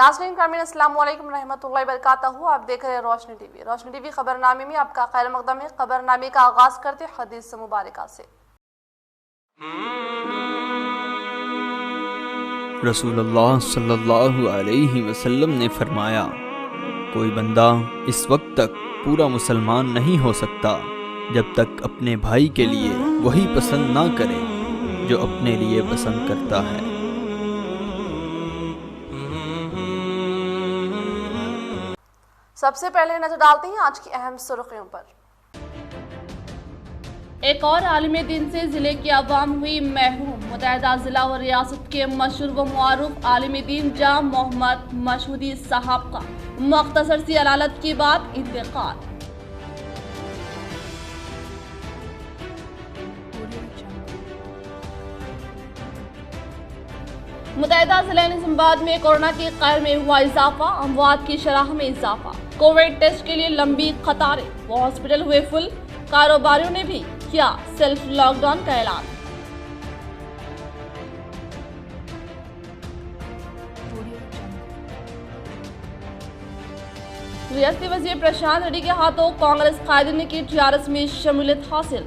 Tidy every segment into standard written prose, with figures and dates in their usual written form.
नाज़रीन कामिन अस्सलाम वालेकुम रहमतुल्लाहि वबरकातहू। आप देख रहे हैं रोशनी टीवी। रोशनी टीवी खबरनामे में आपका खैर मकदम है। खबरनामे का आगाज करते हदीस मुबारका से। रसूलुल्लाह सल्लल्लाहु अलैहि वसल्लम ने फरमाया, कोई बंदा इस वक्त तक पूरा मुसलमान नहीं हो सकता जब तक अपने भाई के लिए वही पसंद ना करे जो अपने लिए पसंद करता है। सबसे पहले नजर डालते हैं आज की अहम सुर्खियों पर। एक और आलिम दिन से जिले की आवाम हुई महरूम। मुत्तहिदा जिला और रियासत के मशहूर व मुआरुफ आलिम दीन जाम मोहम्मद मशहूदी साहब का मुख्तसर सी अदालत के बाद इंतकाल। मुत्तहिदा जिला निजामाबाद में कोरोना के कहर में हुआ इजाफा, अमवात की शरह में इजाफा। कोविड टेस्ट के लिए लंबी कतारें, वो हॉस्पिटल हुए फुल। कारोबारियों ने भी किया सेल्फ लॉकडाउन का ऐलान। रियासती वजीर प्रशांत रेड्डी के हाथों कांग्रेस कायदीन ने की टीआरएस में शमूलियत हासिल।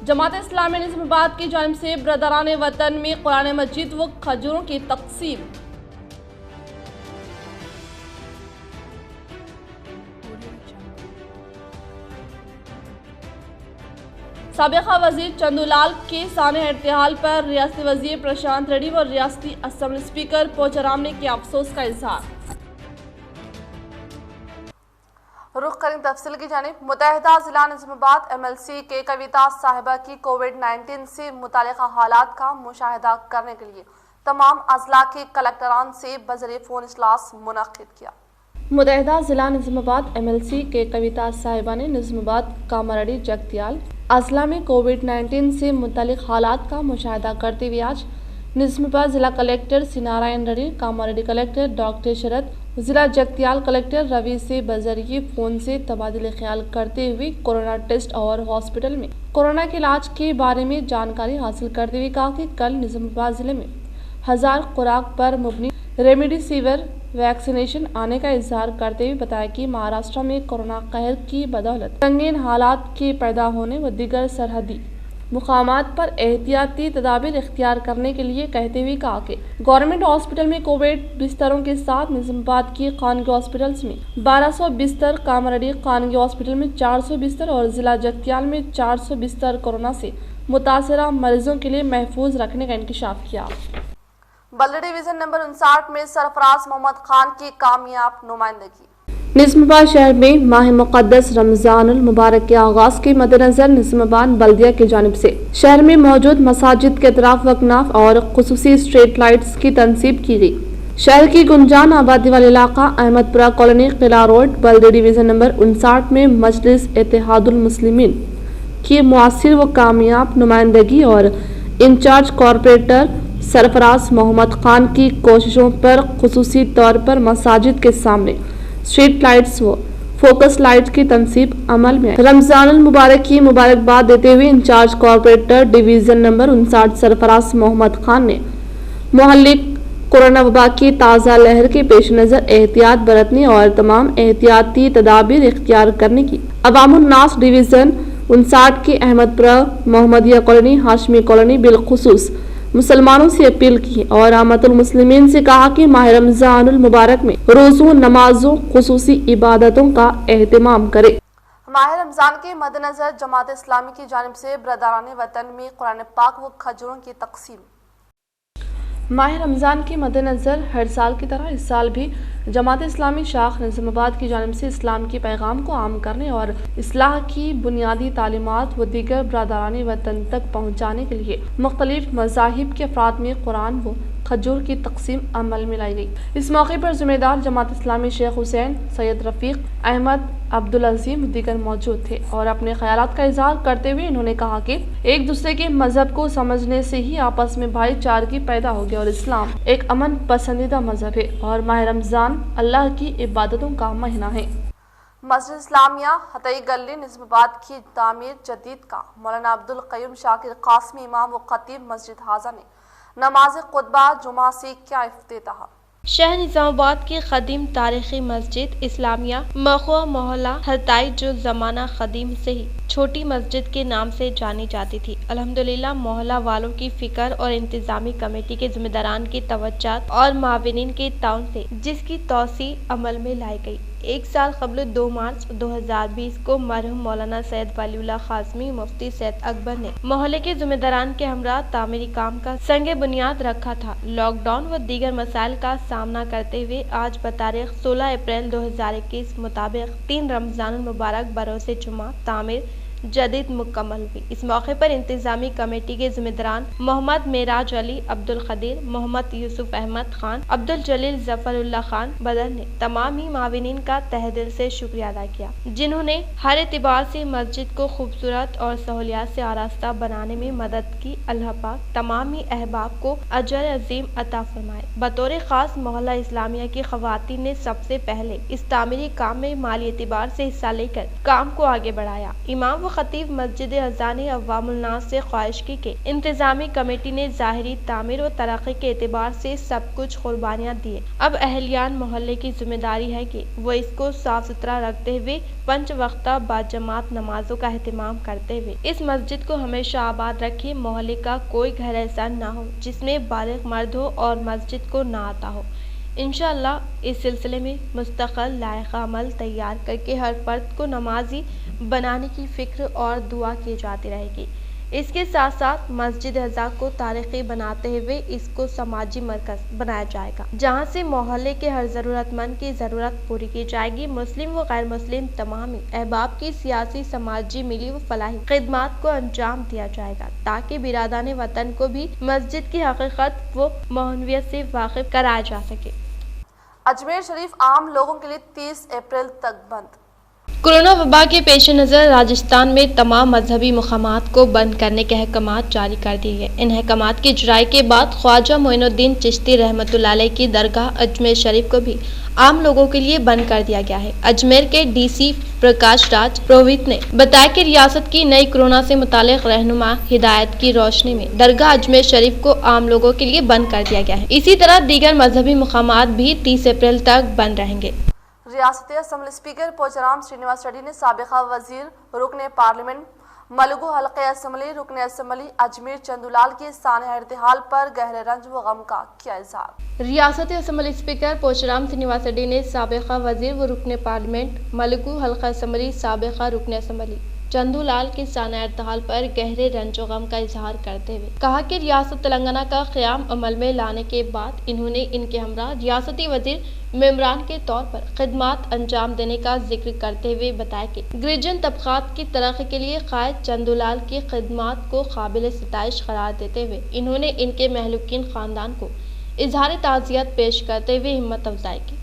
जमात इस्लामी निजामाबाद की जानिब से ब्रदरान वतन में कुरान मजीद व खजूरों की तकसीम। साबिका वजीर चंदूलाल के साने इर्तिहाल पर रियासती वजीर प्रशांत रेड्डी व रियासती असम्बली स्पीकर पोचाराम ने किया अफसोस का इजहार। रुख करें तफसील की जानिब। मुत्तहिदा जिला निजामाबाद एमएलसी के कविता साहिबा की कोविड-19 से मुतालिका हालात का मुशाहिदा करने के लिए तमाम अजला के कलेक्टरान से बजरे फोन इजलास मुनक्किद किया। मुत्तहिदा जिला निजामाबाद एमएलसी के कविता साहिबा ने निजामाबाद, कामारेड्डी, जगतियाल अजला में कोविड-19 से मुतालिक हालात का मुशाहिदा करते हुए आज निजामाबाद जिला collector C Narayana Reddy, Kamareddy collector doctor Sharad, जिला जगतियाल कलेक्टर रवि से बजरिए फोन से तबादले ख्याल करते हुए कोरोना टेस्ट और हॉस्पिटल में कोरोना के इलाज के बारे में जानकारी हासिल करते हुए कहा कि कल निजामाबाद जिले में 1000 खुराक पर मुबनी रेमडेसिविर वैक्सीनेशन आने का इजहार करते हुए बताया कि महाराष्ट्र में कोरोना कहर की बदौलत संगीन हालात के पैदा होने व दीगर सरहदी मुकामात पर एहतियाती तदाबीर इख्तियार करने के लिए कहते हुए कहा कि गवर्नमेंट हॉस्पिटल में कोविड बिस्तरों के साथ निजामाबाद की खानगी हॉस्पिटल्स में 1200 बिस्तर, कामारेड्डी खानगी हॉस्पिटल में 400 बिस्तर और जिला जगतियाल में 400 बिस्तर कोरोना से मुतासरा मरीजों के लिए महफूज रखने का इंकशाफ किया। बल्दी डिवीजन नंबर 59 में सरफराज मोहम्मद खान की कामयाब नुमाइंदगी। निजामाबाद शहर में माह मुक़द्दस रमजानुल मुबारक के आगाज के मद्देनजर निजामाबाद बल्दिया की जानिब से शहर में मौजूद मसाजिद के अतराफ वकनाफ और खुसूसी स्ट्रीट लाइट्स की तनसीब की गई। शहर की गुंजान आबादी वाला इलाका अहमदपुरा कॉलोनी, किला रोड, बल्दी डिवीजन नंबर 59 में मजलिस इत्तेहादुल मुस्लिमीन की मुआसिर व कामयाब नुमाइंदगी और इंचार्ज कॉरपोरेटर सरफराज मोहम्मद खान की कोशिशों पर खुसूसी तौर पर मसाजिद के सामने स्ट्रीट लाइट्स व फोकस लाइट्स की तनसीब अमल में। रमजानुल मुबारक की मुबारकबाद देते हुए incharge corporator division number 59 Sarfaraz Mohammad Khan ने मुहल्लिक कोरोना वबा की ताज़ा लहर के पेश नज़र एहतियात बरतने और तमाम एहतियाती तदाबीर इख्तियार करने की अवामुन नास डिवीजन 59 की अहमदपुरा मोहम्मदिया कॉलोनी, हाशमी कॉलोनी बिलखुसूस मुसलमानों से अपील की और आमतुल मुस्लिमीन से कहा कि माह रमजानुल मुबारक में रोज़ों, नमाजों, खुसूसी इबादतों का एहतमाम करे। माह रमजान के मद्देनजर जमात इस्लामी की जानिब से ब्रदरान वतन में कुरान पाक व खजूरों की तकसीम। माह रमज़ान के मद्देनज़र हर साल की तरह इस साल भी जमात इस्लामी शाख निजामाबाद की जानिब से इस्लाम के पैगाम को आम करने और इस्लाह की बुनियादी तालीमात व दीगर ब्रदरान वतन तक पहुँचाने के लिए मुख्तलिफ मज़ाहिब के अफराद में कुरान व खजूर की तकसीम अमल में लाई गई। इस मौके पर ज़िम्मेदार जमात इस्लामी शेख हुसैन, सैयद रफ़ीक अहमद, अब्दुल अजीम दीगर मौजूद थे और अपने ख्यालात का इजहार करते हुए इन्होंने कहा कि एक दूसरे के मजहब को समझने से ही आपस में भाईचारगी पैदा होगी और इस्लाम एक अमन पसंदीदा मजहब है और माह रमजान अल्लाह की इबादतों का महीना है। مسجد اسلامیہ حتئی گلی نظم آباد کی تعمیر جدید کا مولانا عبدالقیوم شاکر قاسمی امام و خطیب مسجد حاضہ نے نماز خطبہ جمعہ سے کیا افتتاح۔ شہر نظام آباد کی قدیم تاریخی مسجد اسلامیہ مخوا محلہ حتائی جو زمانہ قدیم سے ہی چھوٹی مسجد کے نام سے جانی جاتی تھی، الحمدللہ محلہ والوں کی فکر اور انتظامی کمیٹی کے ذمہ داران کی توجہات اور معاونین کے تعاون سے جس کی توسیع عمل میں لائی گئی۔ ایک سال قبل 2 مارچ 2020 کو مرحوم مولانا سید ولی اللہ قاسمی مفتی سید اکبر نے محلے کے ذمہ داران کے ہمراہ تعمیری کام کا سنگ بنیاد رکھا تھا۔ لاک ڈاؤن و دیگر مسائل کا سامنا کرتے ہوئے آج بتاریخ 16 اپریل 2021 مطابق 3 رمضان المبارک بروز جمعہ تعمیر جدید مکمل ہوئی۔ اس موقع پر انتظامی کمیٹی کے ذمہ داران محمد معراج علی عبدالقدیر، محمد یوسف احمد خان، عبدالجلیل ظفر اللہ خان بدر نے تمام ہی معاونین کا تہہ دل سے شکریہ ادا کیا، جنہوں نے ہر اعتبار سے مسجد کو خوبصورت اور سہولیات سے آراستہ بنانے میں مدد کی۔ اللہ پاک تمام ہی احباب کو اجر عظیم عطا فرمائے۔ بطور خاص محلہ اسلامیہ کی خواتین نے سب سے پہلے اس تعمیری کام میں مالی اعتبار سے حصہ لے کر کام کو آگے بڑھایا۔ امام خطیب مسجد حاضہ نے عوام الناس سے خواہش کی کہ انتظامی کمیٹی نے ظاہری تعمیر و ترقی کے اعتبار سے سب کچھ قربانیاں دیے، اب اہلیان محلے کی ذمہ داری ہے کہ وہ اس کو صاف ستھرا رکھتے ہوئے 5 وقتہ باجماعت نمازوں کا اہتمام کرتے ہوئے اس مسجد کو ہمیشہ آباد رکھے۔ محلے کا کوئی گھر ایسا نہ ہو جس میں بالغ مرد ہو اور مسجد کو نہ آتا ہو۔ انشاءاللہ اس سلسلے میں مستقل لائحہ عمل تیار کر کے ہر فرد کو نمازی بنانے کی فکر اور دعا کی جاتی رہے گی۔ اس کے ساتھ ساتھ مسجد حاضہ کو تاریخی بناتے ہوئے اس کو سماجی مرکز بنایا جائے گا، جہاں سے محلے کے ہر ضرورت مند کی ضرورت پوری کی جائے گی۔ مسلم و غیر مسلم تمام احباب کی سیاسی، سماجی، ملی و فلاحی خدمات کو انجام دیا جائے گا تاکہ برادران وطن کو بھی مسجد کی حقیقت و معنویت سے واقف کرایا جا سکے۔ اجمیر شریف عام لوگوں کے لیے 30 اپریل تک بند۔ کورونا وبا کے پیش نظر راجستھان میں تمام مذہبی مقامات کو بند کرنے کے احکامات جاری کر دیے گئے۔ ان احکامات کی اجرائی کے بعد خواجہ معین الدین چشتی رحمۃ اللہ علیہ کی درگاہ اجمیر شریف کو بھی عام لوگوں کے لیے بند کر دیا گیا ہے۔ اجمیر کے ڈی سی پرکاش راج پروہت نے بتایا کہ ریاست کی نئی کورونا سے متعلق رہنما ہدایت کی روشنی میں درگاہ اجمیر شریف کو عام لوگوں کے لیے بند کر دیا گیا ہے۔ اسی طرح دیگر مذہبی مقامات بھی 30 اپریل تک بند رہیں گے۔ ریاستی اسمبلی اسپیکر پوچرام سرینواس ریڈی نے سابقہ وزیر رکن پارلیمنٹ ملگو حلقہ اسمبلی رکن اسمبلی اجمیر چندولال کی سانحہ ارتحال پر گہرے رنج و غم کا کیا اظہار۔ ریاستی اسمبلی اسپیکر پوچرام سرینواس ریڈی نے سابقہ وزیر و رکن پارلیمنٹ ملگو حلقہ اسمبلی سابقہ رکن اسمبلی چندو لال کے سانحہ ارتحال پر گہرے رنج و غم کا اظہار کرتے ہوئے کہا کہ ریاست تلنگانہ کا قیام عمل میں لانے کے بعد انہوں نے ان کے ہمراہ ریاستی وزیر ممبران کے طور پر خدمات انجام دینے کا ذکر کرتے ہوئے بتایا کہ گریجن طبقات کی ترقی کے لیے قائد چندو لال کی خدمات کو قابل ستائش قرار دیتے ہوئے انہوں نے ان کے مہلوکین خاندان کو اظہار تعزیت پیش کرتے ہوئے ہمت افزائی کی۔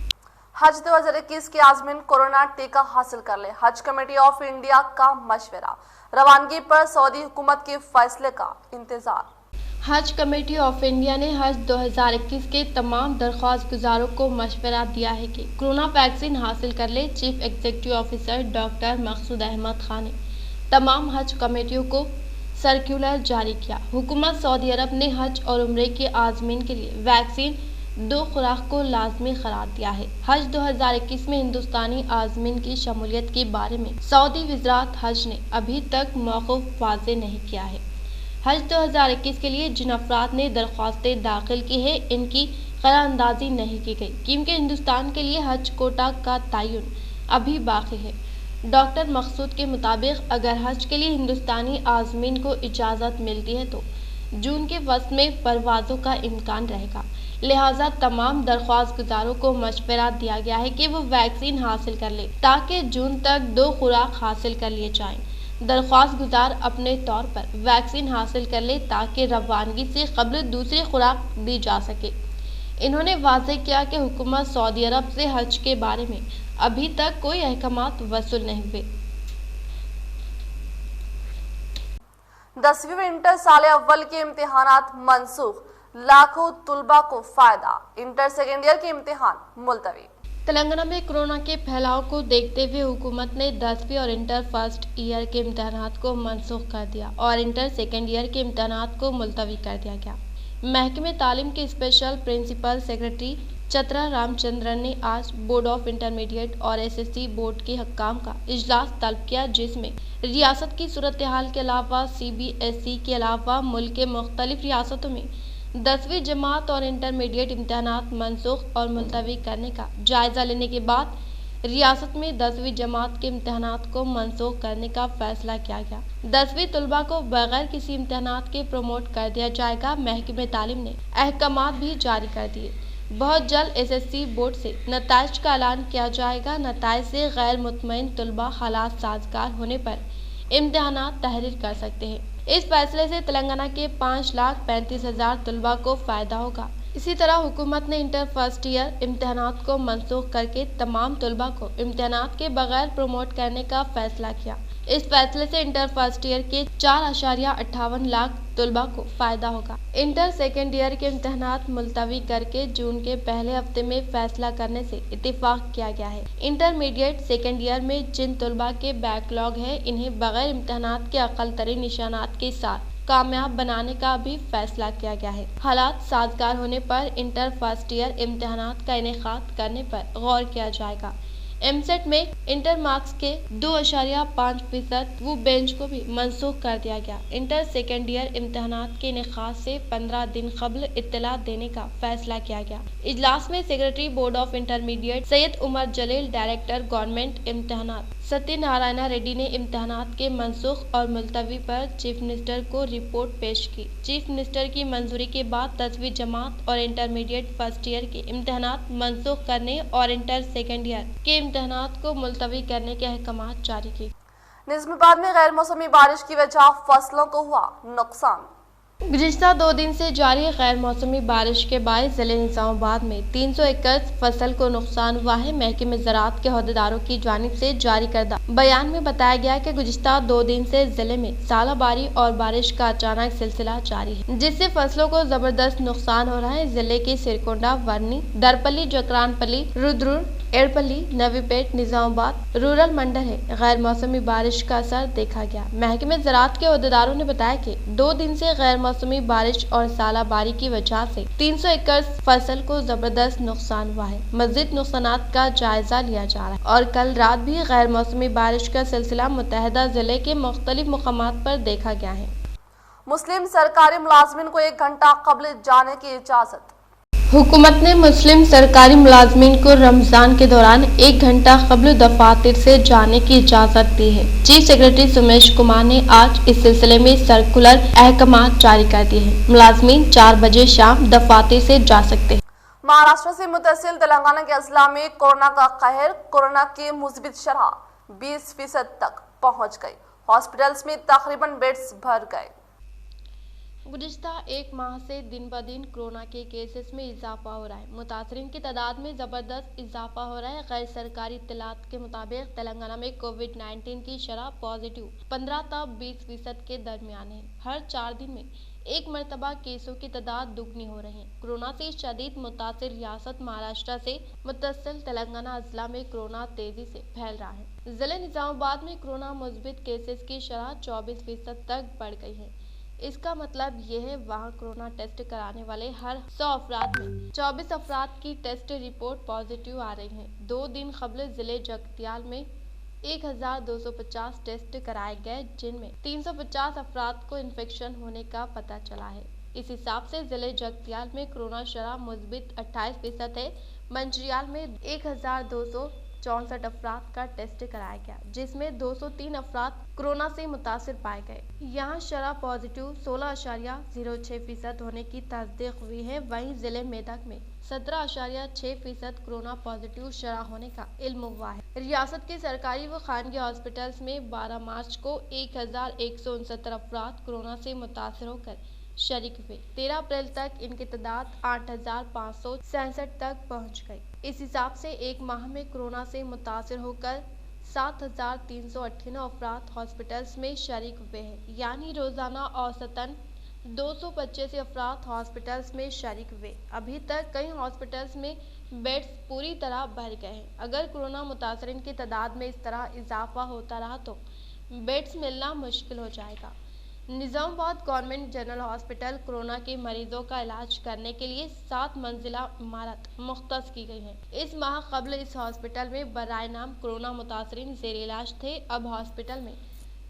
حج 2021 کے عازمین کورونا ٹیکہ حاصل کر لے، حج کمیٹی آف انڈیا کا مشورہ، روانگی پر سعودی حکومت کے فیصلے کا انتظار۔ حج کمیٹی آف انڈیا نے حج 2021 کے تمام درخواست گزاروں کو مشورہ دیا ہے کہ کورونا ویکسین حاصل کر لے۔ چیف ایگزیکٹو آفیسر ڈاکٹر مقصود احمد خان نے تمام حج کمیٹیوں کو سرکولر جاری کیا۔ حکومت سعودی عرب نے حج اور عمرے کے عازمین کے لیے ویکسین 2 خوراک کو لازمی قرار دیا ہے۔ حج 2021 میں ہندوستانی عازمین کی شمولیت کے بارے میں سعودی وزارت حج نے ابھی تک موقف واضح نہیں کیا ہے۔ حج 2021 کے لیے جن افراد نے درخواستیں داخل کی ہیں ان کی قرار اندازی نہیں کی گئی کیونکہ ہندوستان کے لیے حج کوٹا کا تعین ابھی باقی ہے۔ ڈاکٹر مقصود کے مطابق اگر حج کے لیے ہندوستانی عازمین کو اجازت ملتی ہے تو جون کے وسط میں پروازوں کا امکان رہے گا، لہٰذا تمام درخواست گزاروں کو مشورہ دیا گیا ہے کہ وہ ویکسین حاصل کر لیں تاکہ جون تک 2 خوراک حاصل کر لیے جائیں۔ درخواست گزار اپنے طور پر ویکسین حاصل کر لے تاکہ روانگی سے قبل دوسری خوراک دی جا سکے۔ انہوں نے واضح کیا کہ حکومت سعودی عرب سے حج کے بارے میں ابھی تک کوئی احکامات وصول نہیں ہوئے۔ 10ویں انٹر سال اول کے امتحانات منسوخ، لاکھوں طلباء کو فائدہ، انٹر سیکنڈ ایئر کے امتحان ملتوی۔ تلنگانہ میں کورونا کے پھیلاؤ کو دیکھتے ہوئے حکومت نے 10ویں اور انٹر فرسٹ ایئر کے امتحانات کو منسوخ کر دیا اور انٹر سیکنڈ ایئر کے امتحانات کو ملتوی کر دیا گیا۔ محکمہ تعلیم کے اسپیشل پرنسپل سیکرٹری چترا رام چندرن نے آج بورڈ آف انٹرمیڈیٹ اور SSC بورڈ کے حکام کا اجلاس طلب کیا، جس میں ریاست کی صورتحال کے علاوہ CBSE کے علاوہ ملک کے مختلف ریاستوں میں 10ویں جماعت اور انٹرمیڈیٹ امتحانات منسوخ اور ملتوی کرنے کا جائزہ لینے کے بعد ریاست میں 10ویں جماعت کے امتحانات کو منسوخ کرنے کا فیصلہ کیا گیا۔ 10ویں طلباء کو بغیر کسی امتحانات کے پروموٹ کر دیا جائے گا۔ محکمہ تعلیم نے احکامات بھی جاری کر دیے۔ بہت جلد SSC بورڈ سے نتائج کا اعلان کیا جائے گا۔ نتائج سے غیر مطمئن طلباء حالات سازگار ہونے پر امتحانات تحریر کر سکتے ہیں۔ اس فیصلے سے تلنگانہ کے 5,35,000 طلباء کو فائدہ ہوگا۔ اسی طرح حکومت نے انٹر فرسٹ ایئر امتحانات کو منسوخ کر کے تمام طلباء کو امتحانات کے بغیر پروموٹ کرنے کا فیصلہ کیا۔ اس فیصلے سے انٹر فرسٹ ایئر کے 4.58 لاکھ طلباء کو فائدہ ہوگا۔ انٹر سیکنڈ ایئر کے امتحانات ملتوی کر کے جون کے پہلے ہفتے میں فیصلہ کرنے سے اتفاق کیا گیا ہے۔ انٹرمیڈیٹ سیکنڈ ایئر میں جن طلباء کے بیک لاگ ہے، انہیں بغیر امتحانات کے اقل ترین نشانات کے ساتھ کامیاب بنانے کا بھی فیصلہ کیا گیا ہے۔ حالات سازگار ہونے پر انٹر فرسٹ ایئر امتحانات کا انعقاد کرنے پر غور کیا جائے گا۔ MSET میں انٹر مارکس کے 2.5% وہ بینچ کو بھی منسوخ کر دیا گیا۔ انٹر سیکنڈ ایئر امتحانات کے انعقاد سے 15 دن قبل اطلاع دینے کا فیصلہ کیا گیا۔ اجلاس میں secretary board of intermediate Syed Umar Jalil, director government امتحانات ستیہ نارائن ریڈی نے امتحانات کے منسوخ اور ملتوی پر چیف منسٹر کو رپورٹ پیش کی۔ چیف منسٹر کی منظوری کے بعد 10ویں جماعت اور انٹرمیڈیٹ فرسٹ ایئر کے امتحانات منسوخ کرنے اور انٹر سیکنڈ ایئر کے امتحانات کو ملتوی کرنے کے احکامات جاری کیے۔ نظام آباد میں غیر موسمی بارش کی وجہ فصلوں کو ہوا نقصان۔ گزشتہ 2 دن سے جاری غیر موسمی بارش کے باعث ضلع نظام آباد میں 300 ایکڑ فصل کو نقصان ہوا ہے۔ محکمہ زراعت کے عہدیداروں کی جانب سے جاری کردہ بیان میں بتایا گیا کہ گزشتہ 2 دن سے ضلع میں ژالہ باری اور بارش کا اچانک سلسلہ جاری ہے، جس سے فصلوں کو زبردست نقصان ہو رہا ہے۔ ضلع کے سرکنڈا، ورنی، درپلی، جکران پلی، رودرور، ایڑپلی، نوی پیٹ، نظام آباد رورل منڈل ہے غیر موسمی بارش کا اثر دیکھا گیا۔ محکمہ زراعت کے عہدیداروں نے بتایا کہ 2 دن سے غیر موسمی بارش اور ژالہ باری کی وجہ سے 300 ایکڑ فصل کو زبردست نقصان ہوا ہے۔ مزید نقصانات کا جائزہ لیا جا رہا ہے اور کل رات بھی غیر موسمی بارش کا سلسلہ متحدہ ضلع کے مختلف مقامات پر دیکھا گیا ہے۔ مسلم سرکاری ملازمین کو 1 گھنٹہ قبل جانے کی اجازت۔ حکومت نے مسلم سرکاری ملازمین کو رمضان کے دوران 1 گھنٹہ قبل دفاتر سے جانے کی اجازت دی ہے۔ چیف سیکرٹری سمیش کمار نے آج اس سلسلے میں سرکولر احکامات جاری کر دیے ہیں۔ ملازمین 4 بجے شام دفاتر سے جا سکتے ہیں۔ مہاراشٹر سے متصل تلنگانہ کے اضلاع میں کورونا کا قہر، کورونا کی مثبت شرح 20% تک پہنچ گئی۔ ہاسپٹلس میں تقریباً بیڈز بھر گئے۔ گزشتہ 1 ماہ سے دن بدن کورونا کے کیسز میں اضافہ ہو رہا ہے۔ متاثرین کی تعداد میں زبردست اضافہ ہو رہا ہے۔ غیر سرکاری اطلاعات کے مطابق تلنگانہ میں کووڈ-19 کی شرح پازیٹیو 15 تا 20% کے درمیان ہے۔ ہر 4 دن میں 1 مرتبہ کیسوں کی تعداد دگنی ہو رہی ہے۔ کورونا سے شدید متاثر ریاست مہاراشٹر سے متصل تلنگانہ اضلاع میں کورونا تیزی سے پھیل رہا ہے۔ ضلع نظام آباد میں کورونا مثبت کیسز کی شرح 24% تک بڑھ گئی ہے۔ اس کا مطلب یہ ہے وہاں کورونا ٹیسٹ کرانے والے ہر 100 افراد میں 24 افراد کی ٹیسٹ رپورٹ پازیٹیو آ رہی ہیں۔ 2 دن قبل ضلع جگتیال میں 1250 ٹیسٹ کرائے گئے، جن میں 350 افراد کو انفیکشن ہونے کا پتہ چلا ہے۔ اس حساب سے ضلع جگتیال میں کورونا شرح مثبت 28% ہے۔ منچریال میں 1264 افراد کا ٹیسٹ کرایا گیا، جس میں 203 افراد کورونا سے متاثر پائے گئے۔ یہاں شرح پازیٹیو 16.06% ہونے کی تصدیق ہوئی ہے۔ وہیں ضلع میدک میں 17.6% کورونا پازیٹیو شرح ہونے کا علم ہوا ہے۔ ریاست کے سرکاری و خانگی ہاسپٹلس میں 12 مارچ کو 1169 افراد کورونا سے متاثر ہو کر شریک ہوئے۔ 13 اپریل تک ان کی تعداد 8566 تک پہنچ گئی۔ اس حساب سے 1 ماہ میں کورونا سے متاثر ہو کر 7398 افراد ہاسپٹلس میں شریک ہوئے ہیں، یعنی روزانہ اوسطاً 285 افراد ہاسپٹلس میں شریک ہوئے۔ ابھی تک کئی ہاسپٹلس میں बेड्स पूरी तरह भर गए हैं। अगर कोरोना मुतासरीन की तादाद में इस तरह इजाफा होता रहा तो बेड्स मिलना मुश्किल हो जाएगा। Nizamabad government general hospital corona के मरीजों का इलाज करने के लिए 7 मंजिला इमारत मुख्तस की गई है। इस माह कबल इस हॉस्पिटल में बराए नाम कोरोना मुतासरीन ज़ेर इलाज थे। अब हॉस्पिटल में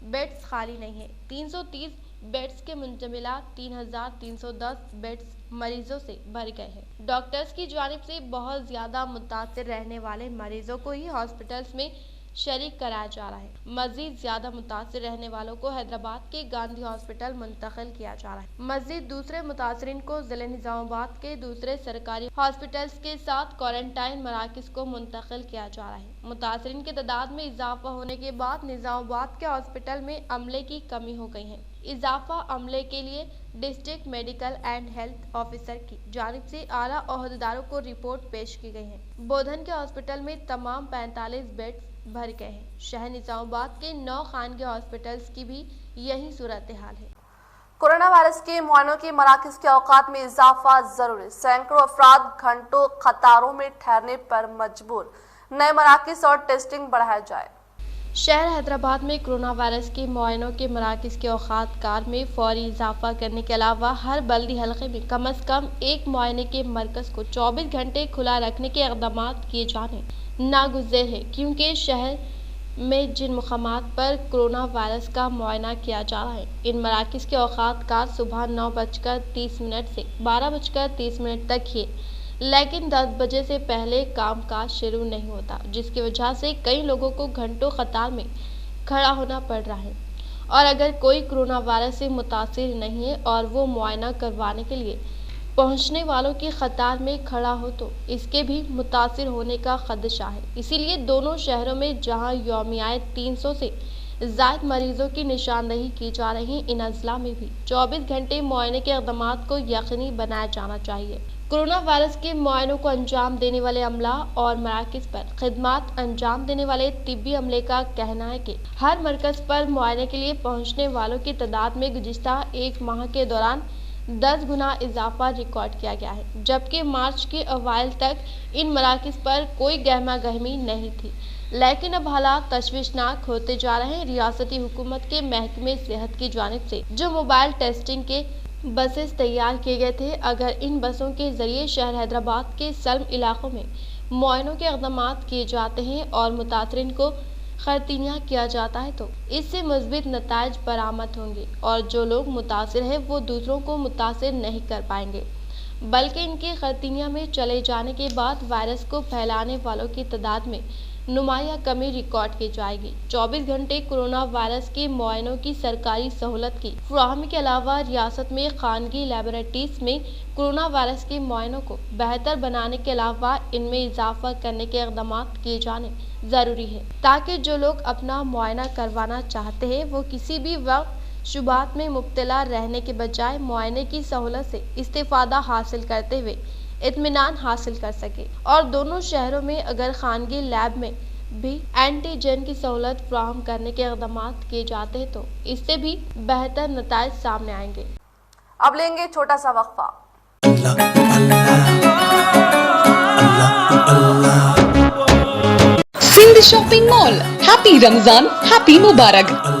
बेड्स खाली नहीं है। 330 बेड्स के मुंजमिला 3310 बेड्स मरीजों से भर गए हैं। डॉक्टर्स की जानिब से बहुत ज़्यादा मुतासिर रहने वाले मरीजों को ही हॉस्पिटल्स में शरीक कराया जा रहा है। मजीद ज्यादा मुतासिर रहने वालों को हैदराबाद के गांधी हॉस्पिटल मुंतकिल किया जा रहा है। मजीद दूसरे मुतासरीन को जिले निजामाबाद के दूसरे सरकारी हॉस्पिटल्स के साथ क्वारंटाइन मराकज को मुंतकिल किया जा रहा है। मुतासरीन की तादाद में इजाफा होने के बाद निजामाबाद के हॉस्पिटल में अमले की कमी हो गई है। इजाफा अमले के लिए district medical and health officer की जानिब से आला ओहदेदारों को रिपोर्ट पेश की गई है। बोधन के हॉस्पिटल में तमाम 45 बेड्स भर गए हैं। शहर निजामाबाद के 9 खानगी हॉस्पिटल्स की भी यही सूरत हाल है। कोरोना वायरस के मुआयनों के मराकज के औकात में इजाफा जरूरी। सैकड़ों अफराद घंटों कतारों में ठहरने पर मजबूर। नए मराकज और टेस्टिंग बढ़ाया जाए। शहर हैदराबाद में कोरोना वायरस के मुआयनों के मराकज के औकात कार में फौरी इजाफा करने के अलावा हर बल्दी हल्के में कम अज कम एक मुआयने के मरकज को 24 घंटे खुला रखने के इक़दाम किए जाने नागुज़ेर है, क्योंकि शहर में जिन मुकामात पर कोरोना वायरस का मुआयना किया जा रहा है इन मराकज के औकात कार सुबह 9:30 से 12:30 तक ही, लेकिन 10 बजे से पहले कामकाज शुरू नहीं होता, जिसकी वजह से कई लोगों को घंटों कतार में खड़ा होना पड़ रहा है। और अगर कोई कोरोना वायरस से मुतासिर नहीं है और वो मुआयना करवाने के लिए पहुंचने वालों की कतार में खड़ा हो तो इसके भी मुतासिर होने का खदशा है। इसीलिए दोनों शहरों में जहां यौमियाए 300 से ज़ायद मरीजों की निशानदही की जा रही, इन अजला में भी 24 घंटे मुआयने के इक़दाम को यकीनी बनाया जाना चाहिए। कोरोना वायरस के मुआयनों को अंजाम देने वाले अमला और मराकज पर खिदमात अंजाम देने वाले तिब्बी अमले का कहना है कि हर मरकज पर मुआयने के लिए पहुंचने वालों की तादाद में गुज़िश्ता एक माह के दौरान 10 गुना इजाफा रिकॉर्ड किया गया है, जबकि मार्च के अवाइल तक इन मराकज पर कोई गहमा गहमी नहीं थी। लेकिन अब हालात तशवीशनाक होते जा रहे हैं। रियासती हुकूमत के महकमे सेहत की जानिब से जो मोबाइल टेस्टिंग के बसेस तैयार किए गए थे, अगर इन बसों के जरिए शहर हैदराबाद के सल्म इलाकों में मुआयनों के इक़दाम किए जाते हैं और मुतासरीन को खर्तियाँ किया जाता है तो इससे मुस्बित नताइज बरामद होंगे और जो लोग मुतासिर हैं वो दूसरों को मुतासिर नहीं कर पाएंगे, बल्कि इनकी खर्तियाँ में चले जाने के बाद वायरस को फैलाने वालों की तादाद में नुमाया कमी रिकॉर्ड की जाएगी। 24 घंटे कोरोना वायरस के मुआयनों की सरकारी सहूलत की फराहमी के अलावा रियासत में खानगी लैबोरेटरीज में कोरोना वायरस के मुआयनों को बेहतर बनाने के अलावा इनमें इजाफा करने के इक़दाम किए जाने ज़रूरी है, ताकि जो लोग अपना मुआयना करवाना चाहते हैं वो किसी भी वक्त शुबात में मुब्तला रहने के बजाय मुआयने की सहूलत से इस्तेफादा हासिल करते हुए इत्मीनान हासिल कर सके। और दोनों शहरों में अगर खानगी लैब में भी एंटीजन की सहूलत फराहम करने के इक़दाम किए जाते हैं तो इससे भी बेहतर नताइज सामने आएंगे। अब लेंगे छोटा सा वक्फा। Sindh shopping mall, happy Ramzan, happy मुबारक।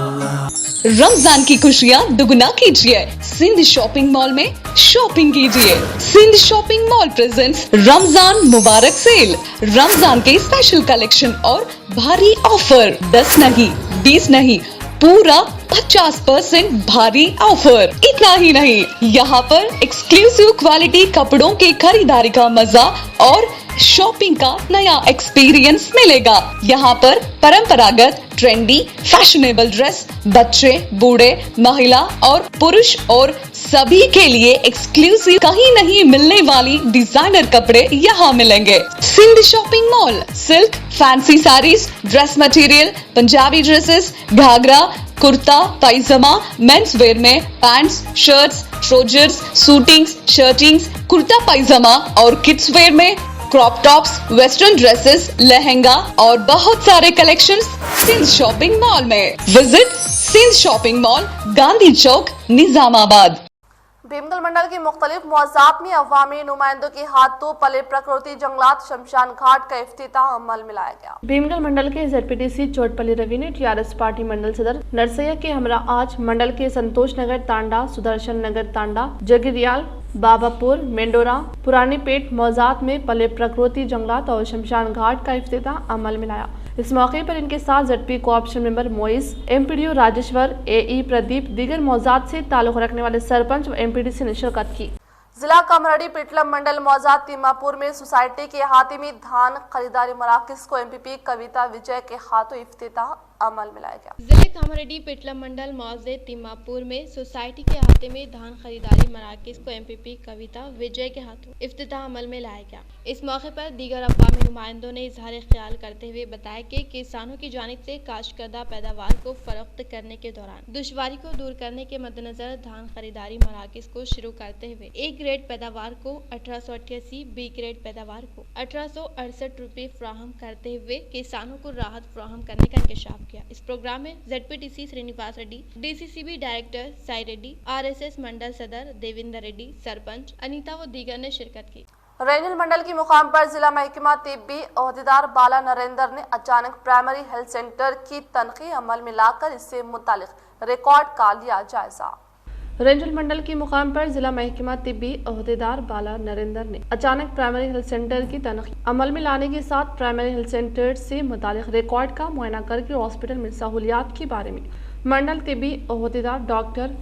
रमजान की खुशियाँ दुगना कीजिए, सिंध शॉपिंग मॉल में शॉपिंग कीजिए। Sindh shopping mall presents Ramzan मुबारक सेल। रमजान के स्पेशल कलेक्शन और भारी ऑफर, 10 नहीं 20 नहीं, पूरा 50% भारी ऑफर। इतना ही नहीं, यहाँ पर एक्सक्लूसिव क्वालिटी कपड़ों के खरीदारी का मजा और शॉपिंग का नया एक्सपीरियंस मिलेगा। यहाँ पर परंपरागत, ट्रेंडी, फैशनेबल ड्रेस बच्चे, बूढ़े, महिला और पुरुष और सभी के लिए एक्सक्लूसिव कहीं नहीं मिलने वाली डिजाइनर कपड़े यहाँ मिलेंगे। Sindh shopping mall, silk, fancy saris, dress material, Punjabi dresses, ghagra, kurta, pyjama, men's wear में pants, shirts, trousers, suitings, shirtings, kurta pyjama और किड्स वेयर में crop tops, western dresses, lehenga और बहुत सारे कलेक्शंस सिंध शॉपिंग मॉल में। Visit Sindh shopping mall, Gandhi Chowk, Nizamabad. Bheemgal mandal की मुख्तलिफ मौज़ात में अवामी नुमाइंदों के हाथों पले प्रकृति जंगलात शमशान घाट का इफ्तिताह अमल में लाया गया। भीमगल मंडल के ZPTC चोटपल्ली रवि ने TRS पार्टी मंडल सदर नरसैया के हमरा आज मंडल के संतोष नगर तांडा, सुदर्शन नगर तांडा, जगिरियाल, बाबापुर, मेंडोरा, पुरानी पेट मौज़ात में पले प्रकृति जंगलात और शमशान घाट का इफ्तिताह अमल में लाया। इस मौके पर इनके साथ ZP cooption member Moiz, MPDO Rajeshwar, AE Pradeep, दीगर मौज़ात से ताल्लुक़ रखने वाले सरपंच व MPDC ने शिरकत की। जिला कामरेडी पिटलम मंडल मौज़ात तिम्मापुर में सोसाइटी के हातिमी धान खरीदारी मराकज को MPP कविता विजय के हाथों इफ्तिताह अमल में लाया गया। जिले कामरेडी पिटलम मंडल मौजे तिम्मापुर में सोसाइटी के हाथे में धान खरीदारी मराकज को MPP कविता विजय के हाथों इफ्तिताह अमल में लाया गया। इस मौके पर दीगर अवामी नुमाइंदों ने इजहार ख्याल करते हुए बताया कि किसानों की जानिब से काश्तकर्दा पैदावार को फरोख्त करने के दौरान दुश्वारी को दूर करने के मद्देनजर धान खरीदारी मराकज को शुरू करते हुए A ग्रेड पैदावार को 1888, B ग्रेड पैदावार को 1868 रुपये फ्राहम करते हुए किसानों को राहत फ्राहम करने का इंकशाफ किया। इस प्रोग्राम में ZPTC Srinivas Reddy, DCCB director Sai Reddy, RSS mandal सदर देवेंद्र रेड्डी, सरपंच अनीता व दीगर ने शिरकत की। रैनल मंडल की मुकाम पर जिला महकमा तिब्बी ओहदेदार बाला नरेंद्र ने अचानक प्राइमरी हेल्थ सेंटर की तनख्वाह अमल में लाकर इससे मुतालिक रिकॉर्ड का लिया जायजा। रेंजल मंडल की मुकाम पर जिला महकमा तिब्बी ओहदेदार बाला नरेंद्र ने अचानक प्राइमरी हेल्थ सेंटर की तनख्वाह अमल में लाने के साथ प्राइमरी हेल्थ सेंटर से मुतालिक रिकॉर्ड का मुआयना करके हॉस्पिटल में सहूलियात के बारे में मंडल तिब्बी ओहदेदार डॉक्टर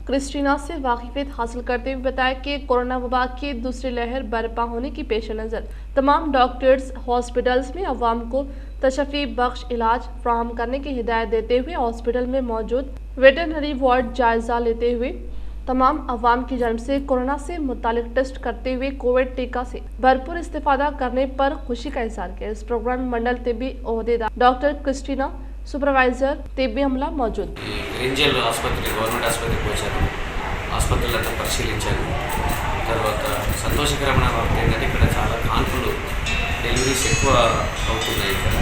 क्रिस्टीना से वाकिफियत हासिल करते हुए बताया कि कोरोना वबा की दूसरी लहर बर्पा होने की पेश नज़र तमाम डॉक्टर्स हॉस्पिटल्स में अवाम को तशफ़ी बख्श इलाज फ्राहम करने की हिदायत देते हुए हॉस्पिटल में मौजूद वेटरनरी वार्ड जायजा लेते हुए तमाम अवाम की जानिब से कोरोना से मुतालिक टेस्ट करते हुए कोविड टीका से भरपूर इस्तेफादा करने पर खुशी का इज़हार किया। इस प्रोग्राम में मंडल तिब्बी ओहदेदार डॉक्टर क्रिस्टीना, సూపర్వైజర్ తిబ్బి అమలా మౌజూద్। రేంజల్ ఆసుపత్రి గవర్నమెంట్ ఆసుపత్రికి వచ్చాను, ఆసుపత్రులంతా పరిశీలించాను. తర్వాత సంతోషకరమైన వార్త ఏంటంటే ఇక్కడ చాలా కాన్పులు డెలివరీస్ ఎక్కువ అవుతున్నాయి ఇక్కడ.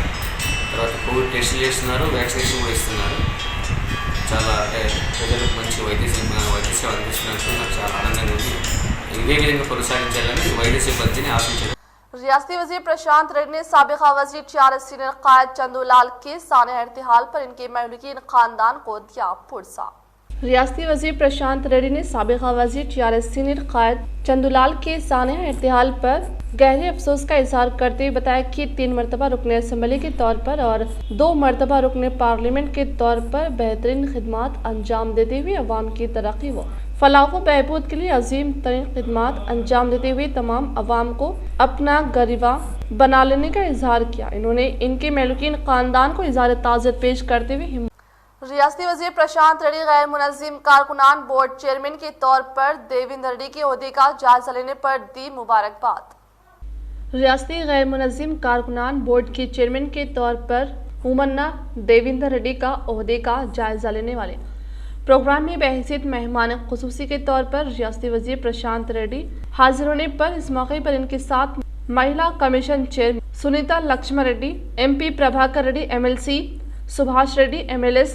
తర్వాత కోవిడ్ టెస్టులు చేస్తున్నారు, వ్యాక్సినేషన్ కూడా ఇస్తున్నారు. చాలా అంటే ప్రజలకు మంచి వైద్య సేవ అందిస్తున్నట్టు నాకు చాలా ఆనందంగా ఉంది. ఇదే విధంగా కొనసాగించాలని వైద్య సిబ్బందిని ఆశించాను। रियासती वजीर प्रशांत रेड्डी ने साबिका वजीर TRS सीनियर कायद चंदूलाल के सानिया इर्तिहाल पर इनके महलूकीन खानदान को दिया पुरसा। रियासती वजीर प्रशांत रेड्डी ने साबिका वजीर TRS सीनियर कायद चंदूलाल के सानिया इर्तिहाल पर गहरे अफसोस का इजहार करते हुए बताया कि 3 मरतबा रुकन असम्बली के तौर पर और 2 मरतबा रुकन पार्लियामेंट के तौर पर बेहतरीन खिदमात अंजाम देते हुए अवाम की तरक्की व फलाह व बहबूद के लिए अजीम तरीन खिदमात अंजाम देते हुए तमाम अवाम को अपना गरिमा बना लेने का इजहार किया। इन्होंने इनके महलूकीन खानदान को इजहार ताज़ियत पेश करते हुए रियासती वजीर प्रशांत रेड्डी गैर मुनज़्ज़िम कारकुनान बोर्ड चेयरमैन के तौर पर देवेंद्र रेड्डी के ओहदे का जायजा लेने पर दी मुबारकबाद। रियासती गैर मुनज़्ज़िम कारकुनान बोर्ड के चेयरमैन के तौर पर मुमन्ना देवेंद्र रेड्डी का ओहदे का जायजा लेने वाले प्रोग्राम में बहैसियत मेहमान खुसूसी के तौर पर रियासती वजीर प्रशांत रेड्डी हाजिर होने पर इस मौके पर इनके साथ महिला commission chairman Sunita Laxman Reddy, MP Prabhakar Reddy, MLC Subhash Reddy, MLS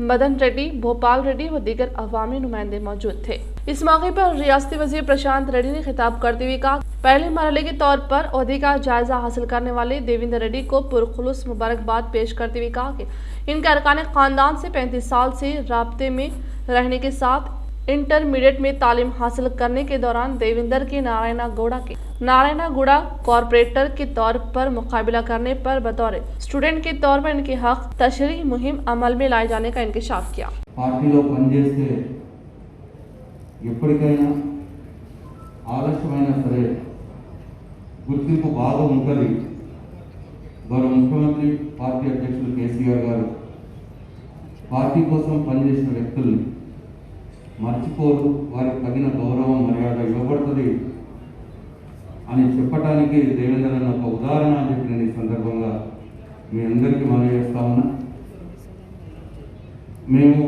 Madan Reddy, Bhopal Reddy व दीगर अवामी नुमाइंदे मौजूद थे। इस मौके पर रियासती वजीर प्रशांत रेड्डी ने खिताब करते हुए कहा, पहले मरहले के तौर पर ओहदे का जायजा हासिल करने वाले देवेंद्र रेड्डी को पुरखुलूस मुबारकबाद पेश करते हुए कहा कि इनके अरकान खानदान से 35 साल से राब्ते में रहने के साथ इंटरमीडिएट में तालीम हासिल करने के दौरान देवेंद्र के नारायणागुड़ा कॉरपोरेटर के तौर पर मुकाबला करने पर बतौर स्टूडेंट के तौर पर इनके हक तशरीह मुहिम अमल में लाए जाने का इंकशाफ किया। పార్టీలో పనిచేస్తే ఎప్పటికైనా ఆలస్యమైనా సరే గుర్తింపు బాగా ఉంటుంది। గౌరవ ముఖ్యమంత్రి పార్టీ అధ్యక్షులు కేసీఆర్ గారు పార్టీ కోసం పనిచేసిన వ్యక్తుల్ని మర్చిపోరు, వారికి తగిన గౌరవం మర్యాద ఇవ్వబడుతుంది అని చెప్పడానికి దేవేంద్ర అన్న ఒక ఉదాహరణ అని చెప్పి నేను ఈ సందర్భంగా మీ అందరికీ మనవి చేస్తా ఉన్నా। మేము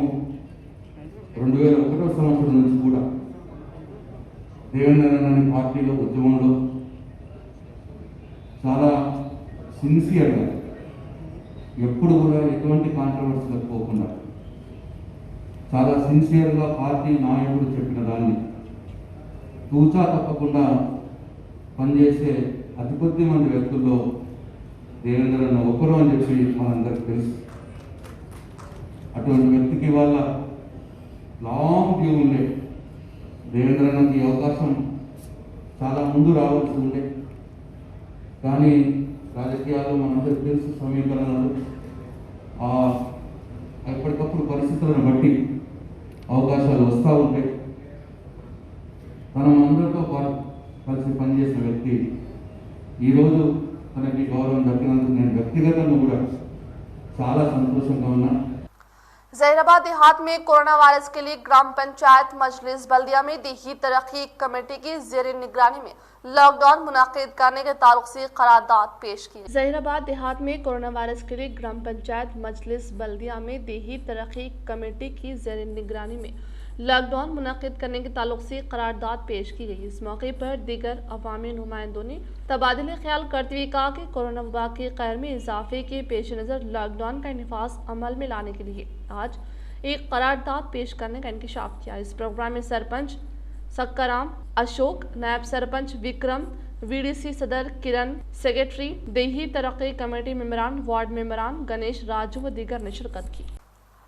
2001 సంవత్సరం నుంచి కూడా దేవేంద్ర అన్న పార్టీలో ఉద్యమంలో చాలా సిన్సియర్గా ఎప్పుడు కూడా ఎటువంటి కాంట్రవర్సీలకు పోకుండా చాలా సిన్సియర్గా పార్టీ నాయకుడు చెప్పిన దాన్ని తూచా తప్పకుండా పనిచేసే అతి కొద్ది మంది వ్యక్తుల్లో దేవేంద్ర అన్న ఒకరు అని చెప్పి మనందరికి తెలుసు. అటువంటి వ్యక్తికి వాళ్ళ లాంగ్ వ్యూ ఉండే. దేవేంద్ర అన్నకి ఈ అవకాశం చాలా ముందు రావాల్సి ఉండే, కానీ రాజకీయాల్లో మనందరికి తెలుసు సమీకరణలు ఎప్పటికప్పుడు పరిస్థితులను బట్టి అవకాశాలు వస్తూ ఉంటాయి. మనం అందరితో కలిసి పనిచేసిన వ్యక్తి ఈరోజు తనకి గౌరవం దక్కినందుకు నేను వ్యక్తిగతంగా కూడా చాలా సంతోషంగా ఉన్నా. जहीराबाद देहात में कोरोना वायरस के लिए ग्राम पंचायत मजलिस बल्दिया में देही तरक्की कमेटी की ज़ेरे निगरानी में लॉकडाउन मुनाकिद करने के ताल्लुक से करारदाद पेश की। जहीराबाद देहात में कोरोना वायरस के लिए ग्राम पंचायत मजलिस बल्दिया में देही तरक्की कमेटी की ज़ेरे निगरानी में लॉकडाउन मुनाकिद करने के ताल्लुक से करारदाद पेश की गई। इस मौके पर दीगर अवामी नुमाइंदों ने तबादले ख्याल करते हुए कहा कि कोरोना वबा के कहर में इजाफे के पेश नज़र लॉकडाउन का नफाज अमल में लाने के लिए आज एक करारदाद पेश करने का इंकशाफ किया। इस प्रोग्राम में सरपंच सक्काराम अशोक, नायब सरपंच विक्रम, वीडीसी सदर किरण, सेक्रेटरी देही तरक्की कमेटी मेंबरान, वार्ड मेंबरान गणेश, राजू व दीगर ने शिरकत की।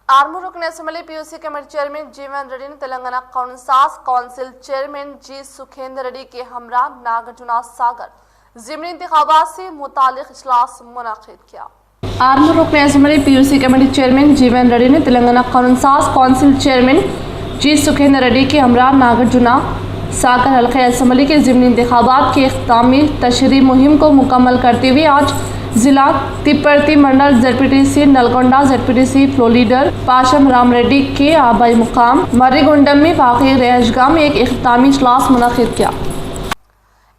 आर्मू रुकन असम्बली पीयूसी कमेटी चेयरमैन जीवन रेड्डी ने तेलंगाना काउंसास काउंसिल चेयरमैन जी सुखेंद्र रेड्डी के हमरा नागार्जुना सागर ज़िमनी इंतखाबात से मुतालिक इजलास मुनाकिद किया। आर्मू रुकन असम्बली पीयूसी कमेटी चेयरमैन जीवन रेड्डी ने तेलंगाना काउंसास काउंसिल चेयरमैन जी सुखेंद्र रेड्डी के हमरा नागार्जुना सागर हल्के असम्बली के ज़िमनी इंतखाबात के इख्तितामी तशरीह मुहिम को मुकम्मल करते हुए आज जिला Tipparthi mandal ZPTC Nalgonda ZPTC floor leader Pasham Ram Reddy के आबाई मुकाम मर्रीगुंडम में वाक़ई रहायशगाह में एक इख्तितामी इजलास मुनाकिद किया।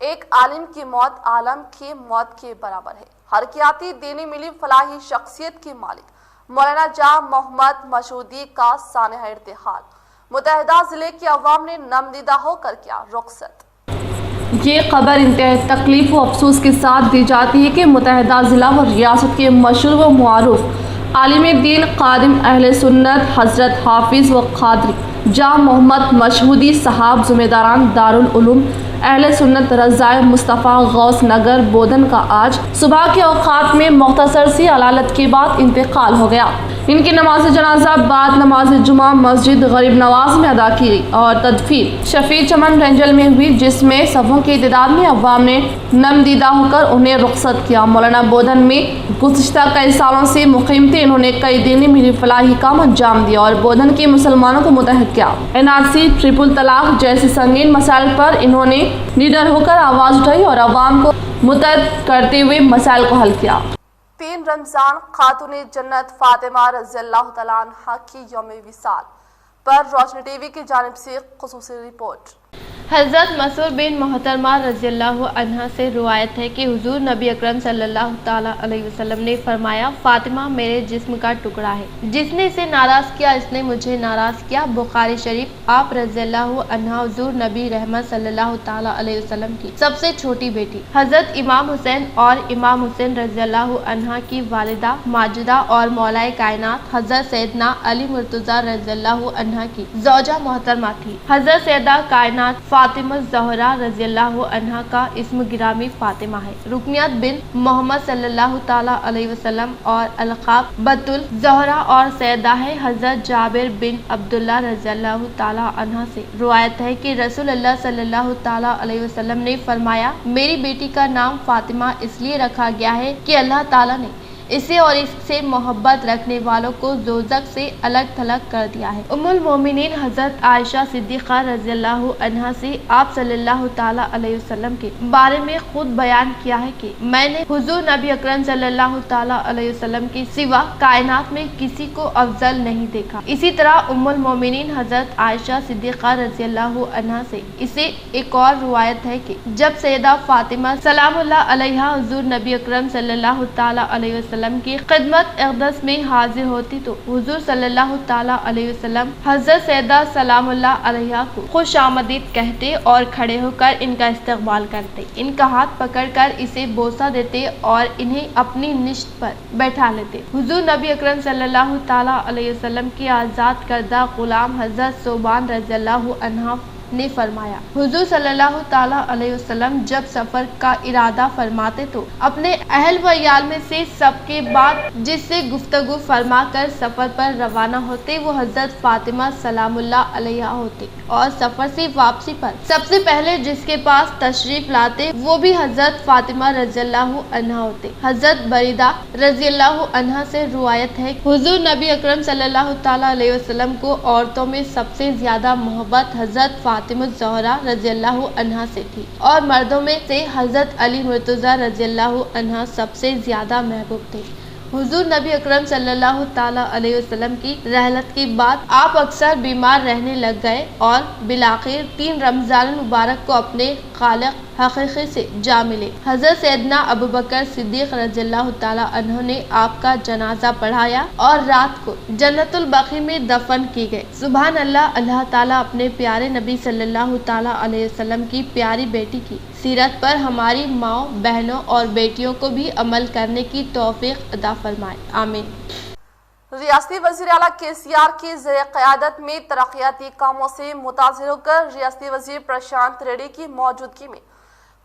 एक आलिम की मौत आलम की मौत के बराबर है। हरकियाती देने मिली फलाही शख्सियत के मालिक मौलाना जा मोहम्मद मशहूदी का सानहा इर्तिहाल। मुतहदा जिले की अवाम ने नमदीदा होकर किया रुखसत। ये खबर इंतहाई तकलीफ व अफसोस के साथ दी जाती है कि मुतहदा ज़िला व रियासत के मशहूर व मुआरूफ आलिम दीन कादिम अहले सुन्नत हज़रत हाफिज़ व क़ादरी जा मोहम्मद मशहूदी साहब ज़िम्मेदारान दारुल उलूम अहले सुन्नत रज़ाए मुस्तफ़ा गौस नगर बोधन का आज सुबह के औक़ात में मुख्तसर सी अलालत के बाद इंतकाल हो गया। इनकी नमाज जनाजा बाद नमाज जुमा मस्जिद गरीब नवाज में अदा की गई और तदफीन शफी चमन रेंजल में हुई, जिसमें सफ़ों की तादाद में अवाम ने नमदीदा होकर उन्हें रुखसत किया। मौलाना बोधन में गुज़िश्ता कई सालों से मुक़ीम थे। इन्होंने कई दिन मिली फलाही काम अंजाम दिया और बोधन के मुसलमानों को मुतहद किया। NRC, ट्रिपल तलाक जैसे संगीन मसाइल पर इन्होंने निडर होकर आवाज़ उठाई और अवाम को मुतहद करते हुए मसाइल को हल किया। 3 रमज़ान खातून जन्नत फातिमा रज़ियल्लाहु तआला अन्हा की यौम विसाल पर रोशनी टीवी की जानिब से ख़ुसूसी रिपोर्ट। हज़रत मसूर बिन मोहतरमा रज़ियल्लाहु अन्हा से रुवायत है कि हुजूर नबी अकरम सल्लल्लाहु ताला अलैहि वसल्लम ने फरमाया, फातिमा मेरे जिस्म का टुकड़ा है, जिसने इसे नाराज़ किया इसने मुझे नाराज़ किया। बुखारी शरीफ। आप रज़ियल्लाहु अन्हा हुजूर नबी रहमत सल्लल्लाहु ताला अलैहि वसल्लम की सबसे छोटी बेटी हज़रत इमाम हुसैन और इमाम हुसैन रज़ियल्लाहु अन्हा की वालिदा माजिदा और मौलाए कायनात हज़रत सैयदना अली मुर्तज़ा रज़ियल्लाहु अन्हा की ज़ौजा मोहतरमा थी। हज़रत सैयदा कायनात फातिमा ज़हरा रज़ियल्लाहु अन्हा का इस्म गिरामी फातिमा है। रुकनियत बिन मोहम्मद सल्लल्लाहु ताला अलैहि वसल्लम और अलक़ाब बतुल ज़हरा और सैयदा है। हज़रत जाबिर बिन अब्दुल्ला रज़ियल्लाहु ताला अन्हा से रुवायत है कि रसूलुल्लाह सल्लल्लाहु ताला अलैहि वसल्लम ने फरमाया, मेरी बेटी का नाम फातिमा इसलिए रखा गया है कि अल्लाह ताला ने इसे और इससे मोहब्बत रखने वालों को दोज़ख से अलग थलग कर दिया है। उम्मुल मोमिनीन हज़रत आयशा सिद्दीक़ा रज़ियल्लाहु अन्हा से आप सल्लल्लाहु ताला अलैहि वसल्लम के बारे में खुद बयान किया है कि मैंने हुजूर नबी अकरम सल्लल्लाहु ताला अलैहि वसल्लम के सिवा कायनात में किसी को अफजल नहीं देखा। इसी तरह उम्मुल मोमिनीन हज़रत आयशा सिद्दीक़ा रज़ियल्लाहु अन्हा से इसे एक और रुवायत है कि जब सैयदा फातिमा सलामुल्लाह अलैहा हुजूर नबी अकरम सल्लल्लाहु ताला अलैहि वसल्लम की खिदमत अक़दस में हाजिर होती तो हुजूर सल्लल्लाहु ताला अलैहि वसल्लम हज़रत सैयदा सलामुल्लाह अलैहा को खुश आमदीद कहते और खड़े होकर इनका इस्तकबाल करते, इनका हाथ पकड़कर इसे बोसा देते और इन्हें अपनी निश्त पर बैठा लेते। हुजूर नबी अकरम सल्लल्लाहु ताला अलैहि वसल्लम के आज़ाद करदा गुलाम हज़रत सोबान रज़ियल्लाहु अन्हा نے فرمایا، حضور صلی اللہ تعالی علیہ وسلم جب سفر کا ارادہ فرماتے تو اپنے اہل و عیال میں سے سب کے بعد جس سے گفتگو فرما کر سفر پر روانہ ہوتے وہ حضرت فاطمہ سلام اللہ علیہا ہوتے، اور سفر سے واپسی پر سب سے پہلے جس کے پاس تشریف لاتے وہ بھی حضرت فاطمہ رضی اللہ عنہا ہوتے۔ حضرت بریدہ رضی اللہ عنہا سے روایت ہے، حضور نبی اکرم صلی اللہ تعالی علیہ وسلم کو عورتوں میں سب سے زیادہ محبت حضرت فاطمہ الزہرا رضی اللہ عنہا سے تھی، اور مردوں میں سے حضرت علی مرتضیٰ رضی اللہ عنہا سب سے زیادہ محبوب تھے۔ حضور نبی اکرم صلی اللہ تعالی علیہ وسلم کی رحلت کے بعد آپ اکثر بیمار رہنے لگ گئے اور بالآخر 3 رمضان المبارک کو اپنے خالق حقیقی سے جا ملے۔ حضرت سیدنا ابوبکر صدیق رضی اللہ تعالی عنہ نے آپ کا جنازہ پڑھایا اور رات کو جنت البقیع میں دفن کی گئے۔ سبحان اللہ، اللہ تعالیٰ اپنے پیارے نبی صلی اللہ تعالی علیہ وسلم کی پیاری بیٹی کی سیرت پر ہماری ماؤں، بہنوں اور بیٹیوں کو بھی عمل کرنے کی توفیق عطا فرمائے، آمین۔ ریاستی وزیر اعلیٰ KCR کی زیر قیادت میں ترقیاتی کاموں سے متاثر ہو کر ریاستی وزیر پرشانت ریڈی کی موجودگی میں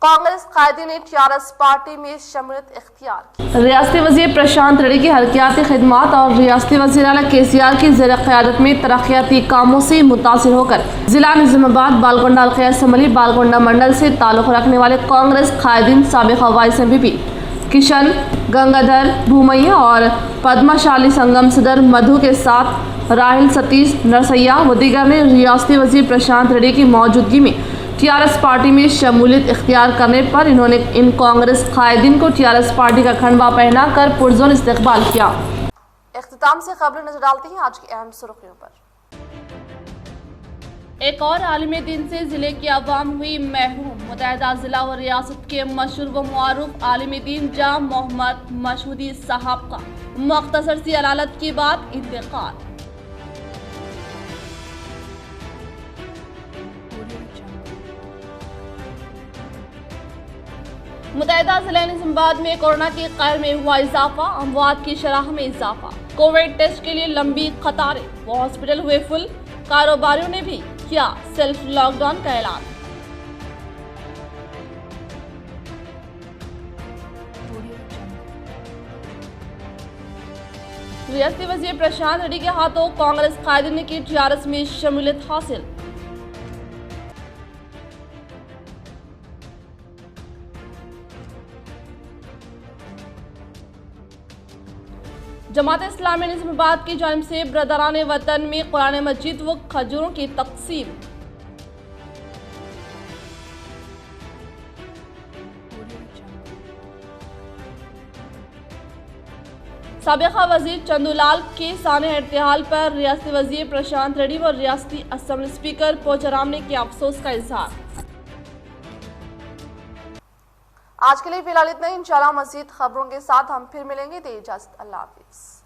کانگریس قائدین نے TRS پارٹی میں شمولیت اختیار کی۔ ریاستی وزیر پرشانت ریڈی کی حرکیاتی خدمات اور ریاستی وزیر اعلیٰ KCR کی زیر قیادت میں ترقیاتی کاموں سے متاثر ہو کر ضلع نظام آباد بالگونڈہ حلقہ اسمبلی بالگونڈہ منڈل سے تعلق رکھنے والے کانگریس قائدین سابق وائس MP کشن گنگادھر بھومیا اور پدما شالی سنگم صدر مدھو کے ساتھ راہل ستیش نرسیا و دیگر نے ریاستی وزیر پرشانت ریڈی کی موجودگی میں TRS پارٹی میں شمولیت اختیار کرنے پر انہوں نے ان کانگریس قائدین کو TRS پارٹی کا کھنڈوا پہنا کر پرزور استقبال کیا۔ اختتام سے خبریں نظر ڈالتی ہیں آج کی اہم سرخیوں پر۔ ایک اور عالم دین سے ضلع کی عوام ہوئی محروم، متحدہ ضلع اور ریاست کے مشہور و معروف عالم دین جاں محمد مشہودی صاحب کا مختصر سی علالت کے بعد انتقال۔ متحدہ ضلع نظام آباد میں کورونا کے قہر میں ہوا اضافہ، اموات کی شرح میں اضافہ، کووڈ ٹیسٹ کے لیے لمبی قطاریں، وہ ہاسپٹل ہوئے فل، کاروباریوں نے بھی کیا سیلف لاک ڈاؤن کا اعلان۔ ریاستی وزیر پرشانت ریڈی کے ہاتھوں کانگریس قائدین نے کی TRS میں شمولیت حاصل۔ جماعت اسلامی نظام آباد کی جانب سے برادران وطن میں قرآن مجید و کھجوروں کی تقسیم۔ سابقہ وزیر چندو لال کے سانحہ ارتحال پر ریاستی وزیر پرشانت ریڈی و ریاستی اسمبلی اسپیکر پوچارام نے کیا افسوس کا اظہار۔ آج کے لیے فی الحال اتنا ہی، انشاءاللہ مزید خبروں کے ساتھ ہم پھر ملیں گے۔ دے اجازت، اللہ حافظ۔